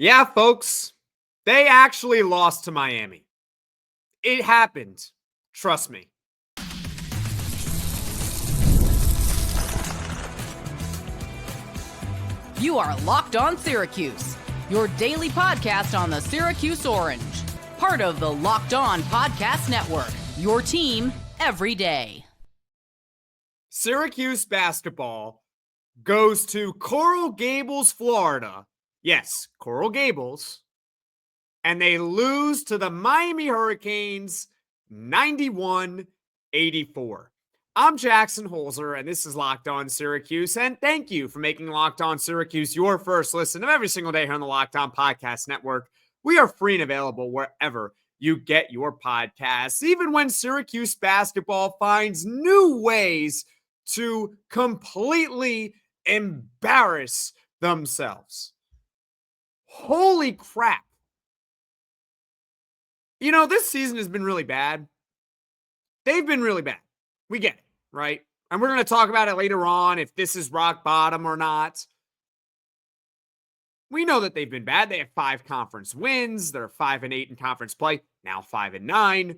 Yeah, folks, they actually lost to Miami. It happened. Trust me. You are Locked On Syracuse, your daily podcast on the Syracuse Orange. Part of the Locked On Podcast Network, your team every day. Syracuse basketball goes to Coral Gables, Florida. Yes, Coral Gables. And they lose to the Miami Hurricanes 91-84. I'm Jackson Holzer, and this is Locked On Syracuse. And thank you for making Locked On Syracuse your first listen of every single day here on the Locked On Podcast Network. We are free and available wherever you get your podcasts, even when Syracuse basketball finds new ways to completely embarrass themselves. Holy crap. You know, this season has been really bad. They've been really bad. We get it, right? And we're going to talk about it later on, if this is rock bottom or not. We know that they've been bad. They have 5 conference wins. They're 5-8 in conference play. Now 5-9.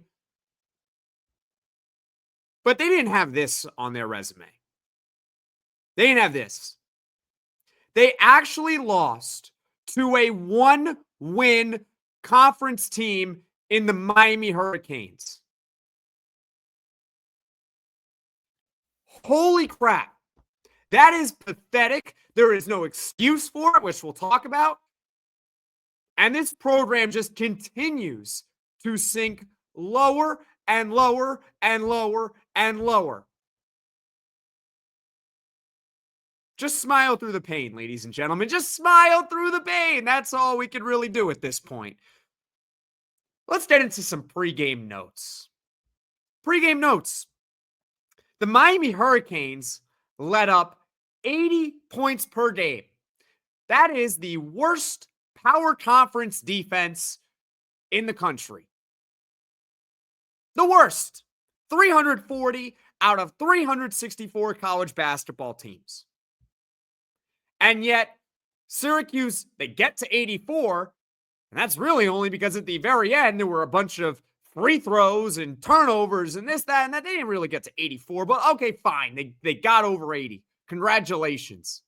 But they didn't have this on their resume. They didn't have this. They actually lost to a 1-win conference team in the Miami Hurricanes. Holy crap. That is pathetic. There is no excuse for it, which we'll talk about. And this program just continues to sink lower and lower and lower and lower. Just smile through the pain, ladies and gentlemen. Just smile through the pain. That's all we can really do at this point. Let's get into some pregame notes. Pregame notes. The Miami Hurricanes let up 80 points per game. That is the worst power conference defense in the country. The worst. 340 out of 364 college basketball teams. And yet, Syracuse, they get to 84, and that's really only because at the very end, there were a bunch of free throws and turnovers and this, that, and that. They didn't really get to 84, but okay, fine. They got over 80. Congratulations.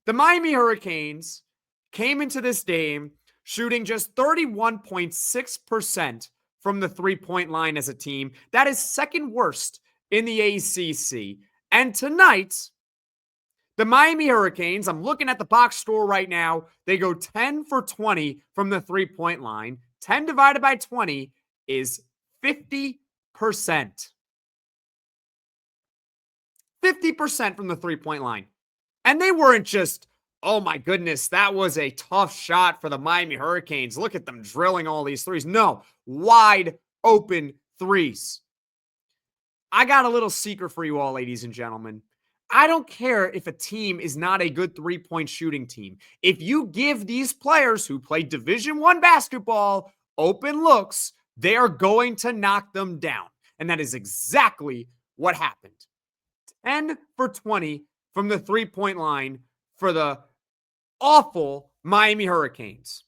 The Miami Hurricanes came into this game shooting just 31.6% from the three-point line as a team. That is second worst in the ACC. And tonight, the Miami Hurricanes, I'm looking at the box score right now, they go 10 for 20 from the three-point line. 10 divided by 20 is 50%. 50% from the three-point line. And they weren't just, oh my goodness, that was a tough shot for the Miami Hurricanes. Look at them drilling all these threes. No, wide open threes. I got a little secret for you all, ladies and gentlemen. I don't care if a team is not a good three-point shooting team. If you give these players who play Division I basketball open looks, they are going to knock them down. And that is exactly what happened. 10 for 20 from the three-point line for the awful Miami Hurricanes.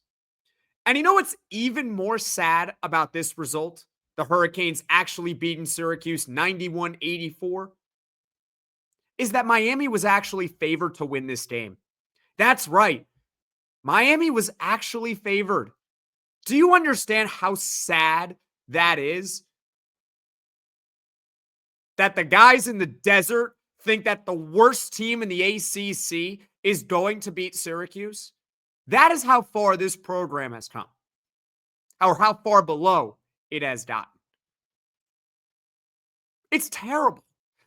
And you know what's even more sad about this result? The Hurricanes actually beating Syracuse 91-84? Is that Miami was actually favored to win this game. That's right. Miami was actually favored. Do you understand how sad that is? That the guys in the desert think that the worst team in the ACC is going to beat Syracuse? That is how far this program has come. Or how far below it has gotten. It's terrible.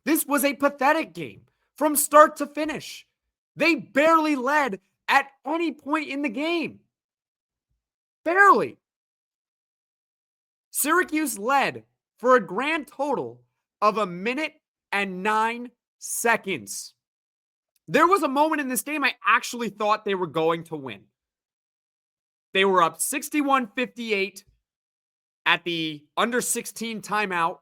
This was a pathetic game from start to finish. They barely led at any point in the game. Barely. Syracuse led for a grand total of 1 minute and 9 seconds. There was a moment in this game I actually thought they were going to win. They were up 61-58 at the under 16 timeout.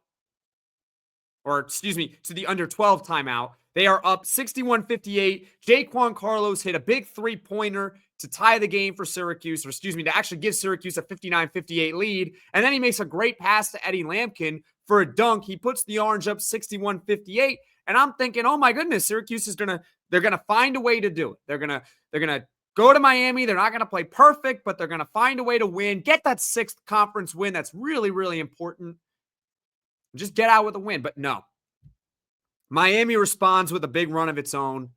Or, excuse me, to the under 12 timeout. They are up 61-58. Jaquan Carlos hit a big three-pointer to tie the game for Syracuse, to actually give Syracuse a 59-58 lead. And then he makes a great pass to Eddie Lampkin for a dunk. He puts the Orange up 61-58. And I'm thinking, oh my goodness, Syracuse they're gonna find a way to do it. They're gonna go to Miami. They're not gonna play perfect, but they're gonna find a way to win. Get that 6th conference win. That's really, really important. Just get out with a win. But no. Miami responds with a big run of its own.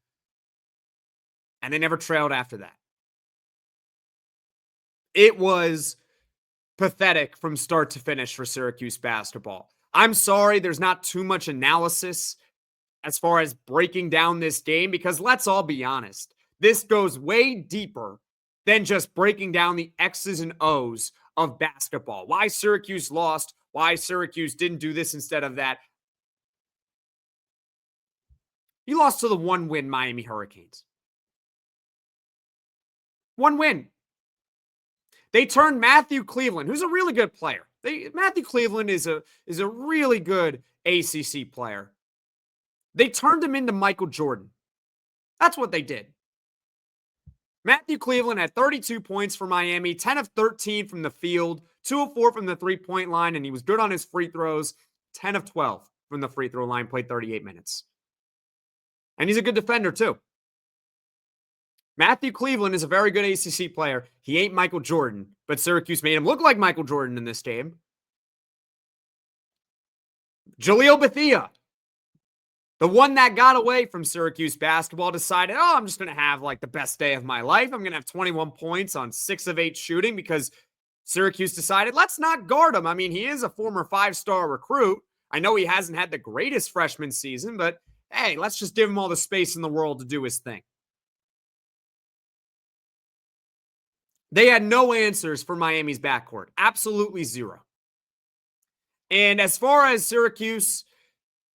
And they never trailed after that. It was pathetic from start to finish for Syracuse basketball. I'm sorry there's not too much analysis as far as breaking down this game, because let's all be honest, this goes way deeper than just breaking down the X's and O's of basketball. Why Syracuse lost, why Syracuse didn't do this instead of that. You lost to the 1-win Miami Hurricanes. 1 win. They turned Matthew Cleveland, who's a really good player. Matthew Cleveland is a really good ACC player. They turned him into Michael Jordan. That's what they did. Matthew Cleveland had 32 points for Miami, 10 of 13 from the field, 2 of 4 from the three-point line, and he was good on his free throws, 10 of 12 from the free throw line, played 38 minutes. And he's a good defender, too. Matthew Cleveland is a very good ACC player. He ain't Michael Jordan, but Syracuse made him look like Michael Jordan in this game. Jalil Bethea, the one that got away from Syracuse basketball, decided, I'm just going to have like the best day of my life. I'm going to have 21 points on 6 of 8 shooting because Syracuse decided, let's not guard him. I mean, he is a former 5-star recruit. I know he hasn't had the greatest freshman season, but hey, let's just give him all the space in the world to do his thing. They had no answers for Miami's backcourt. Absolutely zero. And as far as Syracuse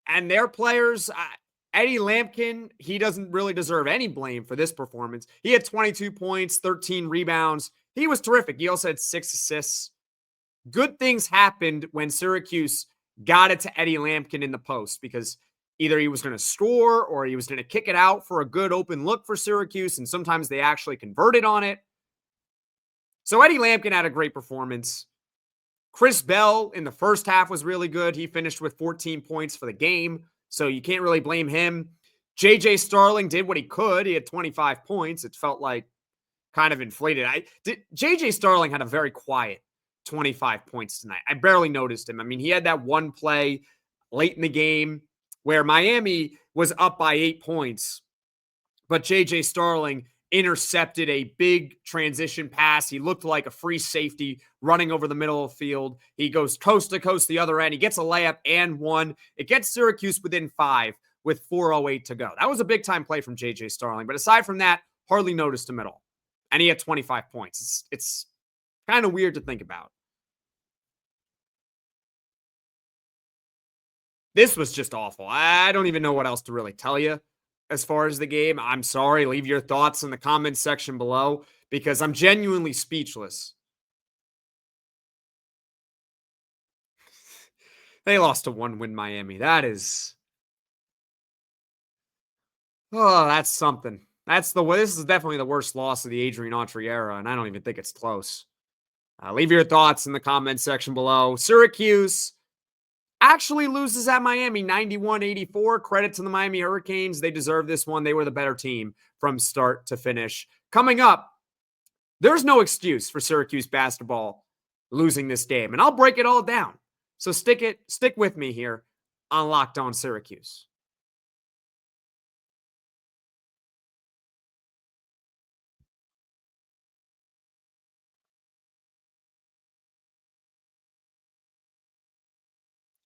and their players, Eddie Lampkin, he doesn't really deserve any blame for this performance. He had 22 points, 13 rebounds. He was terrific. He also had 6 assists. Good things happened when Syracuse got it to Eddie Lampkin in the post, because either he was going to score or he was going to kick it out for a good open look for Syracuse, and sometimes they actually converted on it. So Eddie Lampkin had a great performance. Chris Bell in the first half was really good. He finished with 14 points for the game, so you can't really blame him. J.J. Starling did what he could. He had 25 points. It felt like kind of inflated. J.J. Starling had a very quiet 25 points tonight. I barely noticed him. I mean, he had that one play late in the game where Miami was up by 8 points, but J.J. Starling intercepted a big transition pass. He looked like a free safety running over the middle of the field. He goes coast to coast the other end. He gets a layup and one. It gets Syracuse within 5 with 4:08 to go. That was a big-time play from J.J. Starling. But aside from that, hardly noticed him at all. And he had 25 points. It's kind of weird to think about. This was just awful. I don't even know what else to really tell you. As far as the game, I'm sorry. Leave your thoughts in the comments section below, because I'm genuinely speechless. They lost to 1-win Miami. That's something. This is definitely the worst loss of the Adrian Autry era, and I don't even think it's close. Leave your thoughts in the comments section below. Syracuse actually loses at Miami 91-84. Credit to the Miami Hurricanes. They deserve this one. They were the better team from start to finish. Coming up, there's no excuse for Syracuse basketball losing this game, and I'll break it all down. So stick with me here on Locked On Syracuse.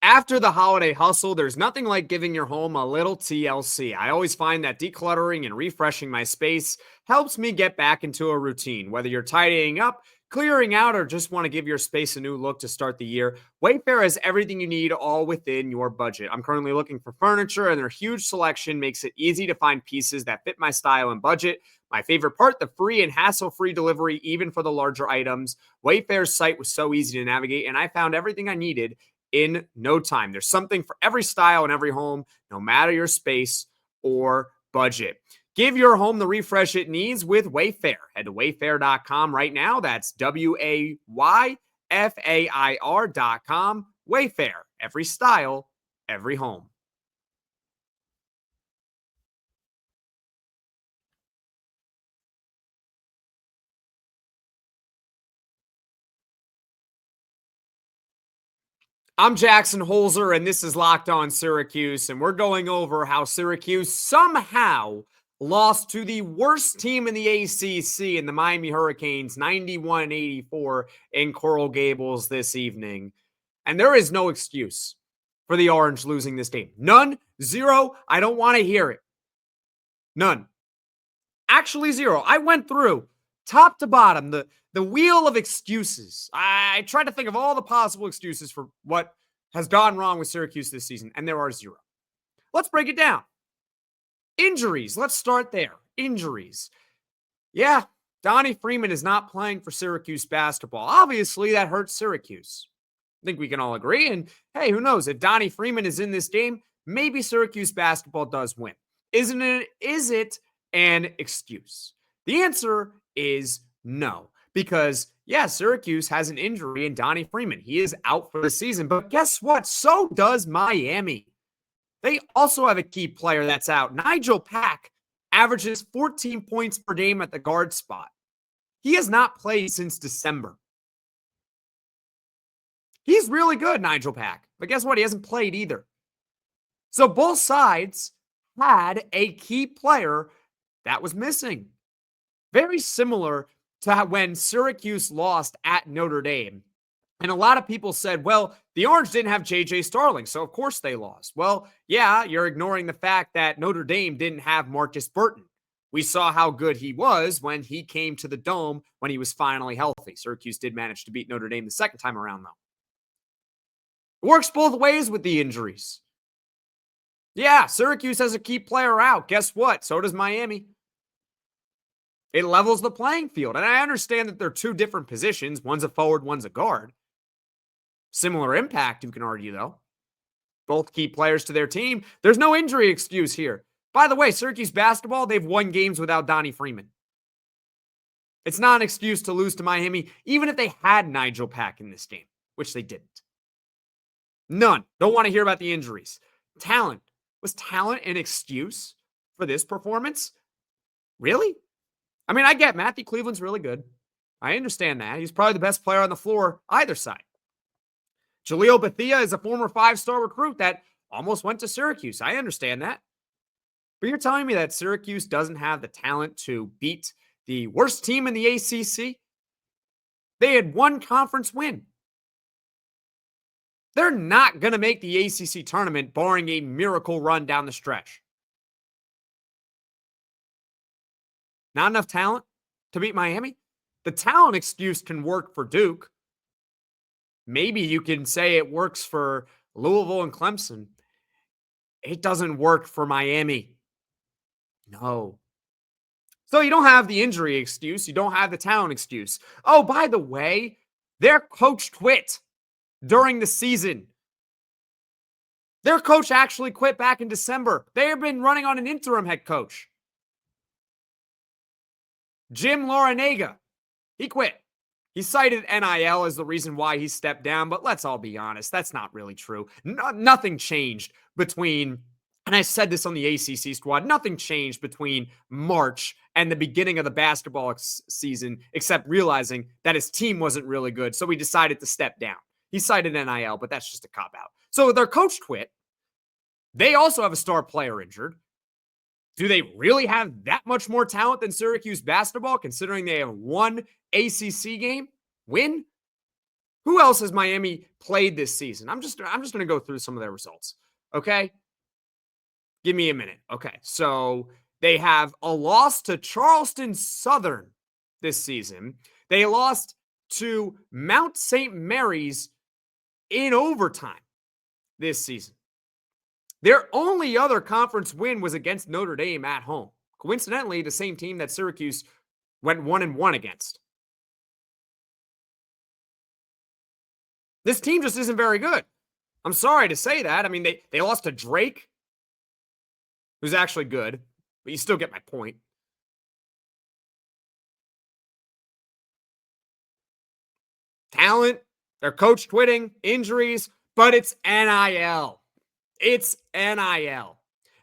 After the holiday hustle, there's nothing like giving your home a little TLC. I always find that decluttering and refreshing my space helps me get back into a routine. Whether you're tidying up, clearing out, or just want to give your space a new look to start the year, WayFair has everything you need, all within your budget. I'm currently looking for furniture, and their huge selection makes it easy to find pieces that fit my style and budget. My favorite part, the free and hassle-free delivery, even for the larger items. WayFair's site was so easy to navigate, and I found everything I needed in no time. There's something for every style and every home, no matter your space or budget. Give your home the refresh it needs with WayFair. Head to wayfair.com right now. That's WayFair.com. WayFair. Every style, every home. I'm Jackson Holzer, and this is Locked On Syracuse, and we're going over how Syracuse somehow lost to the worst team in the ACC in the Miami Hurricanes, 91-84 in Coral Gables this evening. And there is no excuse for the Orange losing this game. None, zero. I don't want to hear it. None. Actually, zero. I went through top to bottom, the wheel of excuses. I tried to think of all the possible excuses for what has gone wrong with Syracuse this season, and there are zero. Let's break it down. Injuries. Let's start there. Injuries. Yeah, Donnie Freeman is not playing for Syracuse basketball. Obviously, that hurts Syracuse. I think we can all agree. And hey, who knows? If Donnie Freeman is in this game, maybe Syracuse basketball does win. Is it an excuse? The answer is no. Because, yeah, Syracuse has an injury in Donnie Freeman. He is out for the season. But guess what? So does Miami. They also have a key player that's out. Nigel Pack averages 14 points per game at the guard spot. He has not played since December. He's really good, Nigel Pack. But guess what? He hasn't played either. So both sides had a key player that was missing. Very similar to when Syracuse lost at Notre Dame. And a lot of people said, well, the Orange didn't have J.J. Starling, so of course they lost. Well, yeah, you're ignoring the fact that Notre Dame didn't have Marcus Burton. We saw how good he was when he came to the Dome when he was finally healthy. Syracuse did manage to beat Notre Dame the second time around, though. It works both ways with the injuries. Yeah, Syracuse has a key player out. Guess what? So does Miami. It levels the playing field. And I understand that they're two different positions. One's a forward, one's a guard. Similar impact, you can argue, though. Both key players to their team. There's no injury excuse here. By the way, Syracuse basketball, they've won games without Donnie Freeman. It's not an excuse to lose to Miami, even if they had Nigel Pack in this game, which they didn't. None. Don't want to hear about the injuries. Talent. Was talent an excuse for this performance? Really? I mean, I get Matthew Cleveland's really good. I understand that. He's probably the best player on the floor either side. Jalil Bethea is a former 5-star recruit that almost went to Syracuse. I understand that. But you're telling me that Syracuse doesn't have the talent to beat the worst team in the ACC? They had one conference win. They're not going to make the ACC tournament barring a miracle run down the stretch. Not enough talent to beat Miami? The talent excuse can work for Duke. Maybe you can say it works for Louisville and Clemson. It doesn't work for Miami. No. So you don't have the injury excuse. You don't have the talent excuse. Oh, by the way, their coach quit during the season. Their coach actually quit back in December. They have been running on an interim head coach. Jim Larinaga, he quit. He cited NIL as the reason why he stepped down, but let's all be honest, that's not really true. Nothing changed between, and I said this on the ACC squad, nothing changed between March and the beginning of the basketball season, except realizing that his team wasn't really good, so he decided to step down. He cited NIL, but that's just a cop-out. So their coach quit. They also have a star player injured. Do they really have that much more talent than Syracuse basketball, considering they have one ACC game win? Who else has Miami played this season? I'm just going to go through some of their results. Okay? Give me a minute. Okay. So they have a loss to Charleston Southern this season. They lost to Mount St. Mary's in overtime this season. Their only other conference win was against Notre Dame at home. Coincidentally, the same team that Syracuse went 1-1 against. This team just isn't very good. I'm sorry to say that. I mean, they lost to Drake. who's actually good, but you still get my point. Talent, their coach quitting, injuries, but it's NIL. It's NIL.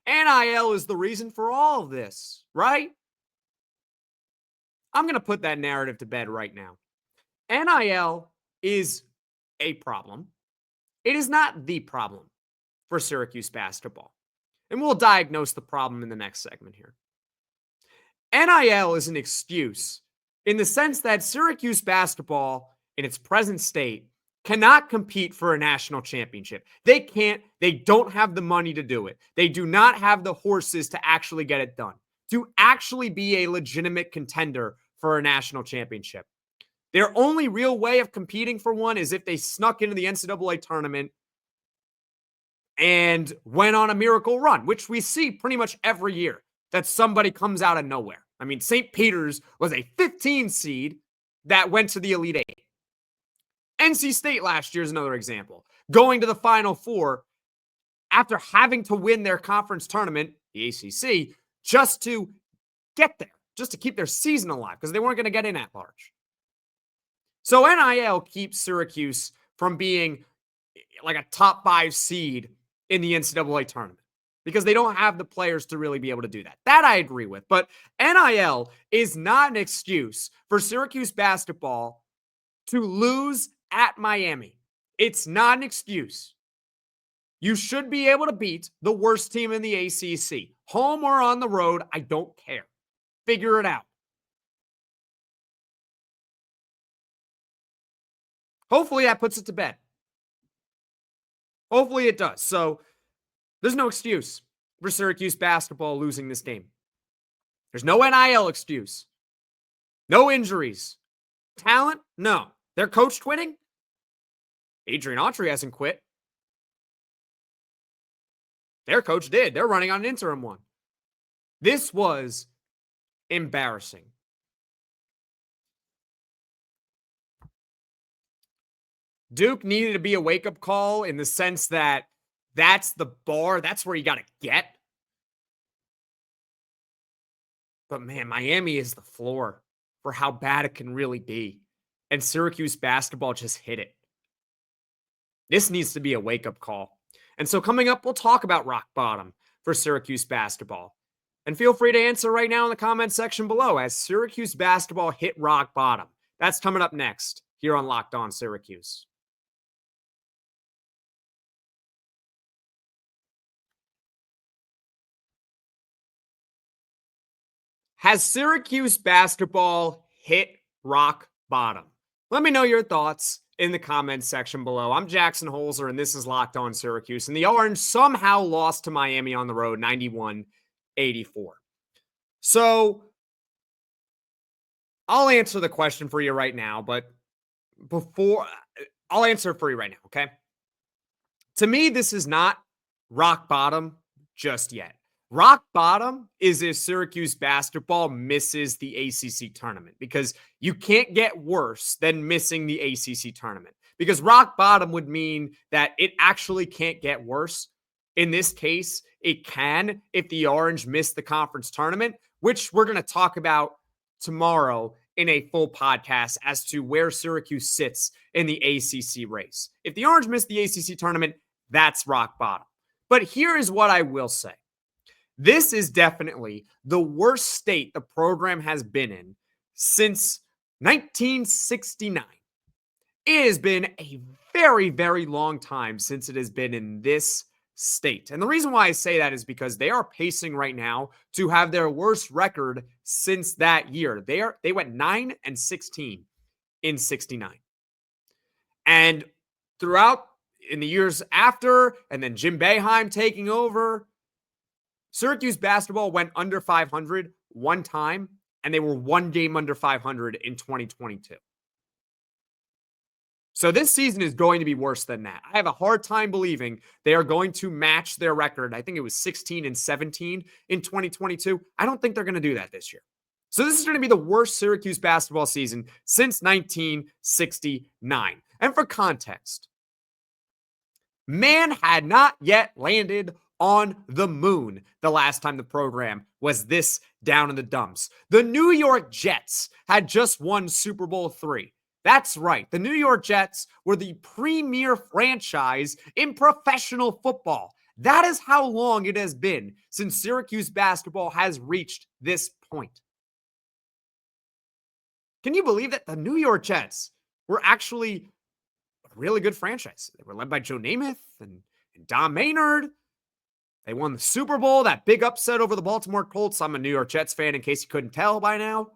NIL is the reason for all of this, right? I'm going to put that narrative to bed right now. NIL is a problem. It is not the problem for Syracuse basketball. And we'll diagnose the problem in the next segment here. NIL is an excuse in the sense that Syracuse basketball, in its present state, cannot compete for a national championship. They can't. They don't have the money to do it. They do not have the horses to actually get it done, to actually be a legitimate contender for a national championship. Their only real way of competing for one is if they snuck into the NCAA tournament and went on a miracle run, which we see pretty much every year, that somebody comes out of nowhere. I mean, St. Peter's was a 15 seed that went to the Elite Eight. NC State last year is another example. Going to the Final Four after having to win their conference tournament, the ACC, just to get there, just to keep their season alive, because they weren't going to get in at large. So NIL keeps Syracuse from being like a top 5 seed in the NCAA tournament because they don't have the players to really be able to do that. That I agree with. But NIL is not an excuse for Syracuse basketball to lose at Miami. It's not an excuse. You should be able to beat the worst team in the ACC. Home or on the road, I don't care. Figure it out. Hopefully that puts it to bed. Hopefully it does. So there's no excuse for Syracuse basketball losing this game. There's no NIL excuse. No injuries. Talent? No. Their coach quitting? Adrian Autry hasn't quit. Their coach did. They're running on an interim one. This was embarrassing. Duke needed to be a wake-up call in the sense that that's the bar. That's where you got to get. But man, Miami is the floor for how bad it can really be. And Syracuse basketball just hit it. This needs to be a wake-up call. And so coming up, we'll talk about rock bottom for Syracuse basketball. And feel free to answer right now in the comment section below as Syracuse basketball hit rock bottom. That's coming up next here on Locked On Syracuse. Has Syracuse basketball hit rock bottom? Let me know your thoughts in the comments section below. I'm Jackson Holzer, and this is Locked On Syracuse. And the Orange somehow lost to Miami on the road, 91-84. So I'll answer the question for you right now, but I'll answer it for you right now, okay? To me, this is not rock bottom just yet. Rock bottom is if Syracuse basketball misses the ACC tournament, because you can't get worse than missing the ACC tournament, because rock bottom would mean that it actually can't get worse. In this case, it can if the Orange miss the conference tournament, which we're going to talk about tomorrow in a full podcast as to where Syracuse sits in the ACC race. If the Orange miss the ACC tournament, that's rock bottom. But here is what I will say. This is definitely the worst state the program has been in since 1969. It has been a very, very long time since it has been in this state. And the reason why I say that is because they are pacing right now to have their worst record since that year. They went 9-16 in 69. And throughout in the years after, and then Jim Boeheim taking over, Syracuse basketball went under 500 one time, and they were one game under 500 in 2022. So this season is going to be worse than that. I have a hard time believing they are going to match their record. I think it was 16-17 in 2022. I don't think they're going to do that this year. So this is going to be the worst Syracuse basketball season since 1969. And for context, man had not yet landed on the moon the last time the program was this down in the dumps. The New York Jets had just won Super Bowl III. That's right. The New York Jets were the premier franchise in professional football. That is how long it has been since Syracuse basketball has reached this point. Can you believe that the New York Jets were actually a really good franchise? They were led by Joe Namath and Don Maynard. They won the Super Bowl, that big upset over the Baltimore Colts. I'm a New York Jets fan in case you couldn't tell by now.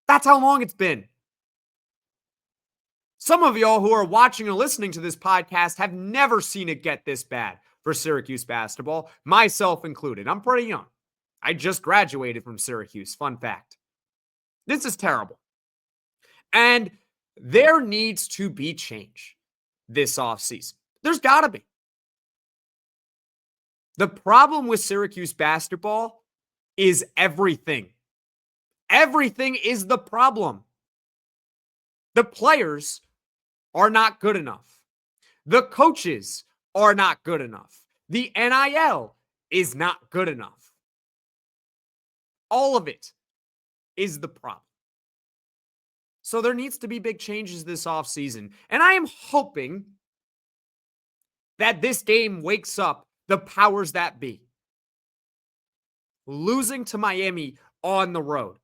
That's how long it's been. Some of y'all who are watching or listening to this podcast have never seen it get this bad for Syracuse basketball, myself included. I'm pretty young. I just graduated from Syracuse. Fun fact. This is terrible. And there needs to be change this offseason. There's got to be. The problem with Syracuse basketball is everything. Everything is the problem. The players are not good enough. The coaches are not good enough. The NIL is not good enough. All of it is the problem. So there needs to be big changes this offseason. And I am hoping that this game wakes up the powers that be. Losing to Miami on the road.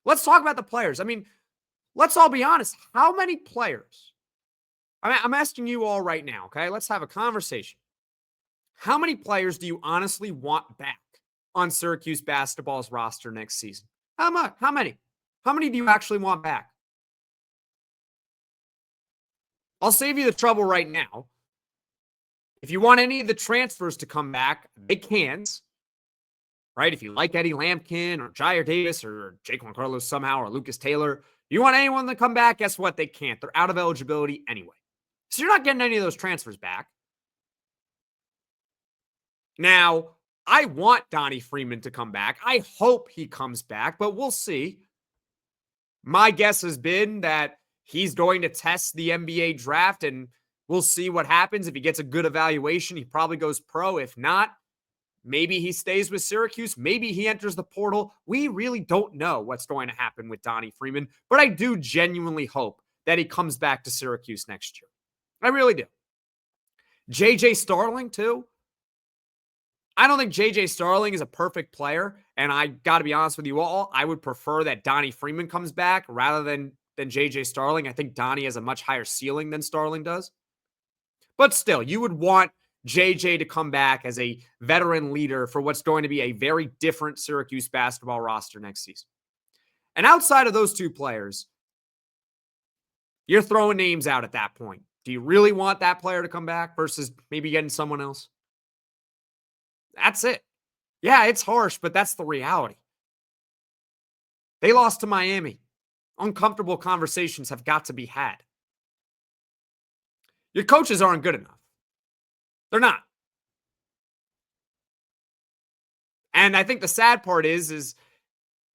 Let's talk about the players. I mean, let's all be honest. How many players? I'm asking you all right now, okay? Let's have a conversation. How many players do you honestly want back on Syracuse basketball's roster next season? How much? How many? How many do you actually want back? I'll save you the trouble right now. If you want any of the transfers to come back, they can't. Right? If you like Eddie Lampkin or Jair Davis or Jake Juan Carlos somehow or Lucas Taylor, you want anyone to come back, guess what? They can't. They're out of eligibility anyway. So you're not getting any of those transfers back. Now, I want Donnie Freeman to come back. I hope he comes back, but we'll see. My guess has been that he's going to test the NBA draft, and we'll see what happens. If he gets a good evaluation, he probably goes pro. If not, maybe he stays with Syracuse. Maybe he enters the portal. We really don't know what's going to happen with Donnie Freeman, but I do genuinely hope that he comes back to Syracuse next year. I really do. JJ Starling, too. I don't think JJ Starling is a perfect player, and I got to be honest with you all, I would prefer that Donnie Freeman comes back rather than JJ Starling. I think Donnie has a much higher ceiling than Starling does. But still, you would want JJ to come back as a veteran leader for what's going to be a very different Syracuse basketball roster next season. And outside of those two players, you're throwing names out at that point. Do you really want that player to come back versus maybe getting someone else? That's it. Yeah, it's harsh, but that's the reality. They lost to Miami. Uncomfortable conversations have got to be had. Your coaches aren't good enough. They're not. And I think the sad part is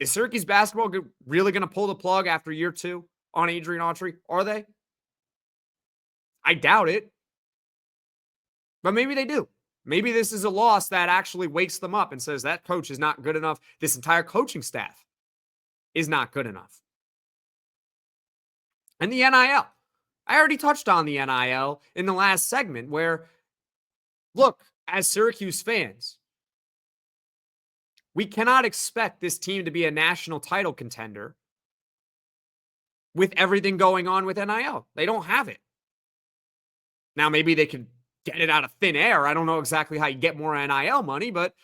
Syracuse basketball really going to pull the plug after year 2 on Adrian Autry? Are they? I doubt it. But maybe they do. Maybe this is a loss that actually wakes them up and says that coach is not good enough. This entire coaching staff is not good enough. And the NIL. I already touched on the NIL in the last segment where, look, as Syracuse fans, we cannot expect this team to be a national title contender with everything going on with NIL. They don't have it. Now, maybe they can get it out of thin air. I don't know exactly how you get more NIL money, but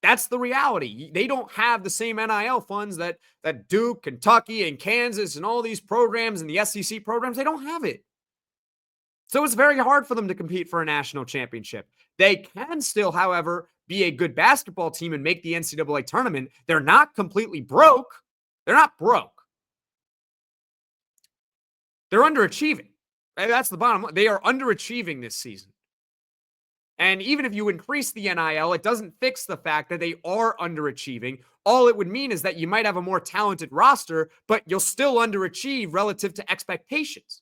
that's the reality. They don't have the same NIL funds that Duke, Kentucky, and Kansas and all these programs and the SEC programs, they don't have it. So it's very hard for them to compete for a national championship. They can still, however, be a good basketball team and make the NCAA tournament. They're not completely broke. They're not broke. They're underachieving. That's the bottom line. They are underachieving this season. And even if you increase the NIL, it doesn't fix the fact that they are underachieving. All it would mean is that you might have a more talented roster, but you'll still underachieve relative to expectations.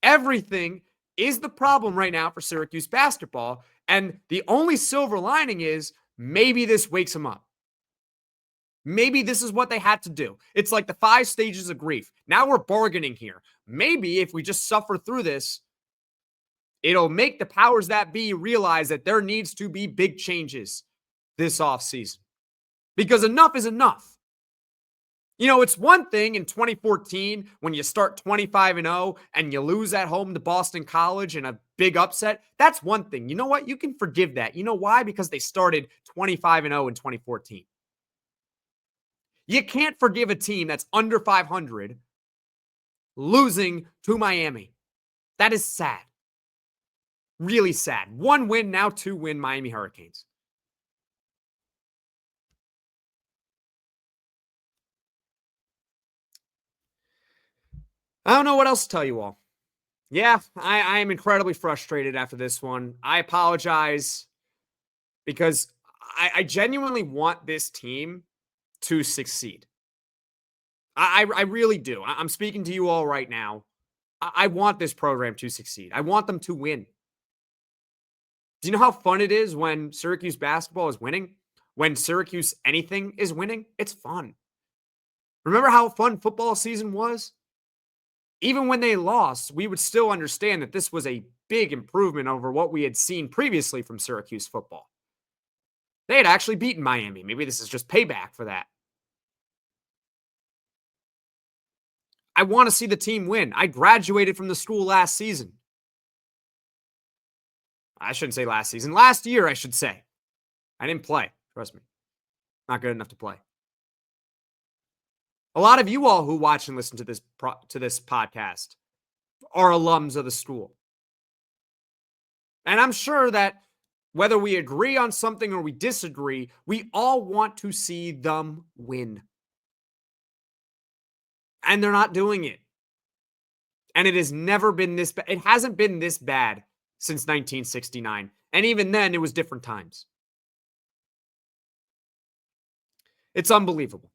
Everything is the problem right now for Syracuse basketball. And the only silver lining is maybe this wakes them up. Maybe this is what they had to do. It's like the 5 stages of grief. Now we're bargaining here. Maybe if we just suffer through this, it'll make the powers that be realize that there needs to be big changes this offseason. Because enough is enough. You know, it's one thing in 2014 when you start 25-0 and you lose at home to Boston College in a big upset. That's one thing. You know what? You can forgive that. You know why? Because they started 25-0 in 2014. You can't forgive a team that's under 500 losing to Miami. That is sad. Really sad. 1 win, now 2 win Miami Hurricanes. I don't know what else to tell you all. Yeah, I am incredibly frustrated after this one. I apologize because I genuinely want this team to succeed. I really do. I'm speaking to you all right now. I want this program to succeed. I want them to win. Do you know how fun it is when Syracuse basketball is winning? When Syracuse anything is winning? It's fun. Remember how fun football season was? Even when they lost, we would still understand that this was a big improvement over what we had seen previously from Syracuse football. They had actually beaten Miami. Maybe this is just payback for that. I want to see the team win. I graduated from the school last season. I shouldn't say last season. Last year, I should say. I didn't play. Trust me. Not good enough to play. A lot of you all who watch and listen to this podcast are alums of the school. And I'm sure that whether we agree on something or we disagree, we all want to see them win. And they're not doing it. And it has never been this bad. It hasn't been this bad since 1969. And even then, it was different times. It's unbelievable.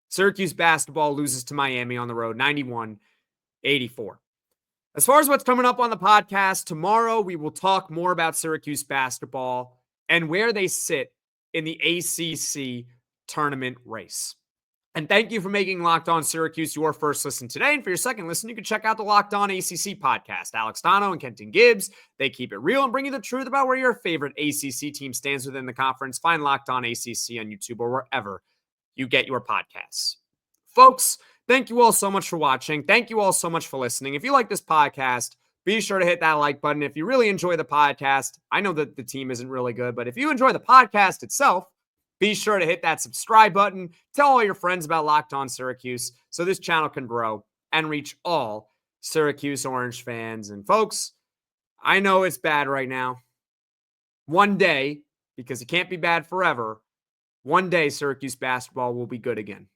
Syracuse basketball loses to Miami on the road, 91-84. As far as what's coming up on the podcast, tomorrow we will talk more about Syracuse basketball and where they sit in the ACC tournament race. And thank you for making Locked On Syracuse your first listen today. And for your second listen, you can check out the Locked On ACC podcast. Alex Dono and Kenton Gibbs, they keep it real and bring you the truth about where your favorite ACC team stands within the conference. Find Locked On ACC on YouTube or wherever you get your podcasts. Folks, thank you all so much for watching. Thank you all so much for listening. If you like this podcast, be sure to hit that like button. If you really enjoy the podcast, I know that the team isn't really good, but if you enjoy the podcast itself, be sure to hit that subscribe button. Tell all your friends about Locked On Syracuse so this channel can grow and reach all Syracuse Orange fans. And folks, I know it's bad right now. One day, because it can't be bad forever, one day Syracuse basketball will be good again.